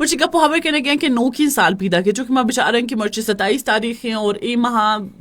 مرچی گپو ہوا کہنے گئے کہ نوکین سال پیدا کے چونکہ میں بچارن کی مرچی 27 تاریخ ہیں اور اے ماہ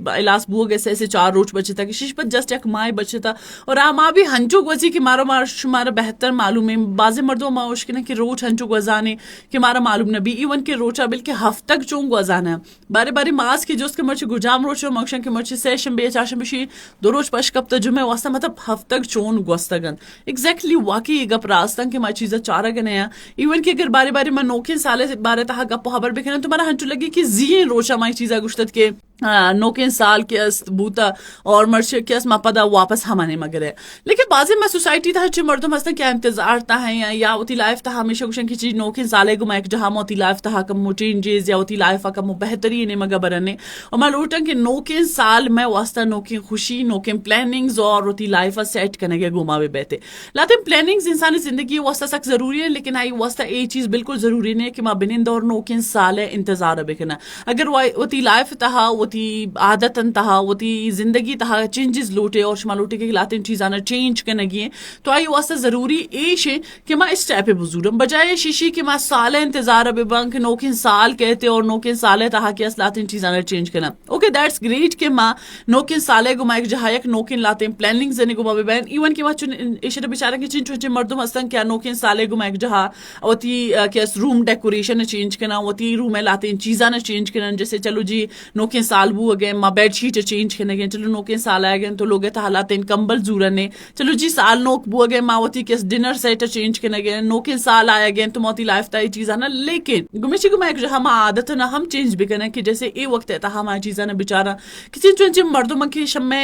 الاس بو گے سے 4 روز بچے تھا کہ شش پر جسٹ ایک ماہ بچے تھا اور ماں بھی ہنچو گوزی کہ مارا شمارا بہتر معلوم ہے بعض مردوں میں مشکل کہ روچ ہنچو گوزانے کہ مارا معلوم نہ بھی ایون کہ روچا بلکہ ہفتہ چونگ گوزانا بارے بارے ماس کی جوس کے مرچی گجام روچ مکشن کے مرچی سے شنبے چاشن بشی دو روز پش کب تجمع واسطہ مطلب ہفتہ چون گوستگن ایگزیکٹلی واقعی گپ راستن کے ما چیزا چارہ گنیا ایون کہ اگر بارے بارے میں نوکین سالے بارے تہا گپ خبر بکھنا تمہارا ہنچو لگی کہ زین روچا مائی چیزا گشتت کے نوکین سال کے است بوتا اور مرچ کے است مپدا واپس ہمانے مگر ہے لیکن بعضی میں سوسائٹی تھا چھ مردوں مستن کیا انتظار تھا ہے یا ہوتی لائف تھا ہمیشہ کچھ کی چیز نوکین سالے گما ایک جہاں ہوتی لائف تھا کم چینجز یا ہوتی لائف کا بہترین مگا برنے اور میں لوٹن کہ نوکین سال میں واسطہ نوکین خوشی نوکین پلاننگز اور ہوتی لائف سیٹ کرنے کے گما بھی بیٹھے لاتے پلاننگز انسانی زندگی واسطہ سخت ضروری ہے لیکن آئی واسطہ یہ چیز بالکل ضروری نہیں ہے کہ میں بنند اور نوکین سال انتظار بکنا اگر ہوتی لائف تھا تی عادت تہا وتی زندگی تہا چینجز لوٹے اور شما لوٹے کے لاتن چیزانا چینج کرنے گئے تو آئی واسطہ ضروری ایش ہے کہ میں اس ٹائپ بزرگم بجائے شیشی کہ میں سال انتظار ببنگ کہ نوکین سال کہتے اور نوکین سال تہا کہ اس لاتن چیزانا چینج کرنا اوکے دیٹس گریٹ کہ میں نوکین سالے گما ایک جہاں ایک نوکین لاتن پلاننگ زنی گما ببین ایون کہ میں ایشر بیچارہ کے چین چونچے مردم ہستن کیا نوکین سالے گما ایک جہاں وتی کہ روم ڈیکوریشن چینج کرنا وتی روم لاتن چیزانا چینج کرنا جیسے چلو جی نوکین سال بو اگے ماں بیڈ شیٹ چینج کرنے گئے چلو نوکے سال آئے گئے تو لوگ حالات کمبل زورنے چلو جی سال نوک بو گئے ماوتی کے ڈنر سیٹ چینج کرنے گئے نوکے سال آئے گئے تو موتی لائف تا یہ چیز آنا لیکن گمشی گما ایک ہم عادت نہ ہم چینج بھی کریں کہ جیسے اے وقت ہے ہم چیزاں نہ بیچارہ کسی چونچے مردوں کی شمع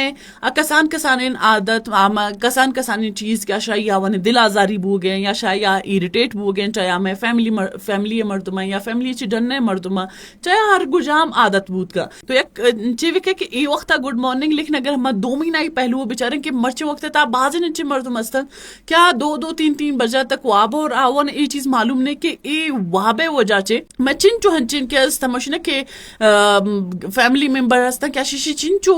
کسان کسان عادت کسان کسان چیز کیا شاید یا ون دل آزاری بو گئے یا شاید یا ایریٹیٹ بو گئے چاہے ہمیں فیملی مردما یا فیملی چی ڈننے مردما چاہے ہر گجام عادت بود کا تو ایک چیوی کہ ای وقت گڈ مارننگ لیکن اگر ہم 2 مہینہ ہی پہلو بیچارے کہ مرچے وقت تا بعض نچے مردم مستن کیا 2-3 بجے تک واب اور آون یہ چیز معلوم نہیں کہ ای وابے وجہ چے میں چنچو ہنچن کے استمشن کے فیملی ممبر ہستا کیا شیشی چنچو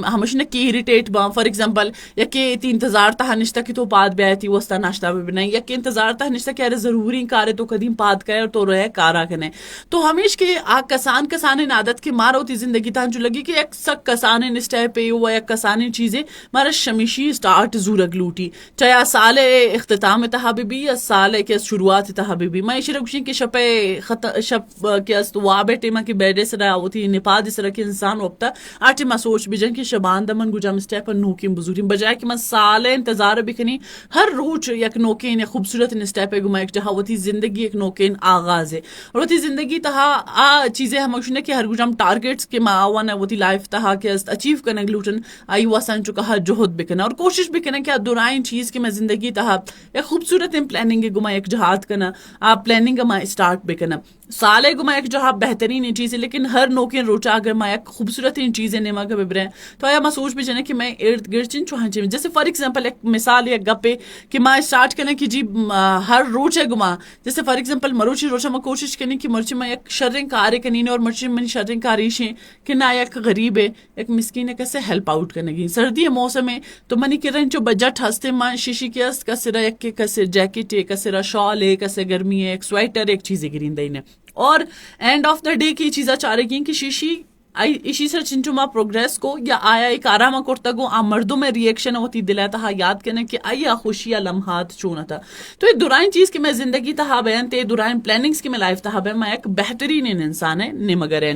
ہمشن کی ایریٹیٹ با فار ایگزامپل یا کہ تی انتظار تا نشتا کہ تو پاد بیاتی وستا ناشتہ بھی بنائی یا کہ انتظار تا نشتا کہ ارے ضروری کارے تو قدیم پاد کرے اور تو رہے کارا کنے تو ہمیش کے کسان عادت کے مارا ہوتی زندگی تان جو لگی کہ ایک سک کسانے نسٹے پہ ہوا یا کسانے چیزیں مارا شمیشی سٹارٹ زورگ لوٹی چاہے سال اختتام تحابی یا سال کے شروعات تحابی میں اشرا گوشین کہ شب کے استواب ٹیما کی بیڈے سرا ہوتی نپاد سرا کے انسان وقتا آٹے ما سوچ بجن کہ شبان دمن گجا مسٹے پر نوکیم بزرگی بجائے کہ میں سال انتظار بکنی ہر روز یک نوکین خوبصورت نسٹے پہ گما ایک جہاں ہوتی زندگی ایک نوکین آغاز ہے اور ہوتی زندگی تہا چیزیں ہم گوشنے کہ ہر گجام ٹارگیٹس کے معاون ہوتی لائف تہا کہ اچیو کرنے گلوٹن آئی واسن چکا جہد بکنا اور کوشش بھی کرنا کہ دورائن چیز کہ میں زندگی تہا ایک خوبصورت پلاننگ گما ایک جہاد کرنا آپ پلاننگ ما اسٹارٹ بکنا سالے گما ایک جہاں بہترین چیز ہے لیکن ہر نوکین روچا اگر میں ایک خوبصورت چیزیں نیما کا ببریں تو آیا میں سوچ بھی جانے کہ میں ارد گرد چن چوہن چیز جیسے فار ایگزامپل ایک مثال یا گپے کہ میں اسٹارٹ کرنے کی جی ہر روچ ہے گما جیسے فار ایگزامپل مروچی روچا میں کوشش کرنے کی مرچی میں ایک شرنگ کارے کنین اور مرچی میں شرنگ کاریشیں کہ نہ ایک غریب ہے ایک مسکین ہے کیسے ہیلپ آؤٹ کرنے گی سردی ہے موسم ہے تو منی کرن جو بجٹ ہستے ماں شیشی کے است کسرا ایک کے کسر جیکٹ ہے کسرا شال ہے کسے گرمی ہے ایک سویٹر ایک چیزیں گرین دینے اور اینڈ آف دا ڈے کی چیزیں چاہ رہی کہ شیشی اسی سر چنچو ما پروگریس کو یا آیا ایک آرامہ کرتا گو مردوں میں ریئیکشن ہوتی دل تہا یاد کرنے کہ آیا خوشیاں لمحات چونا تھا تو یہ دورائن چیز کی میں زندگی تہا بیان تے دورائن پلاننگز کی میں لائف تہا بیان میں ایک بہترین انسان ہے نمگر ہے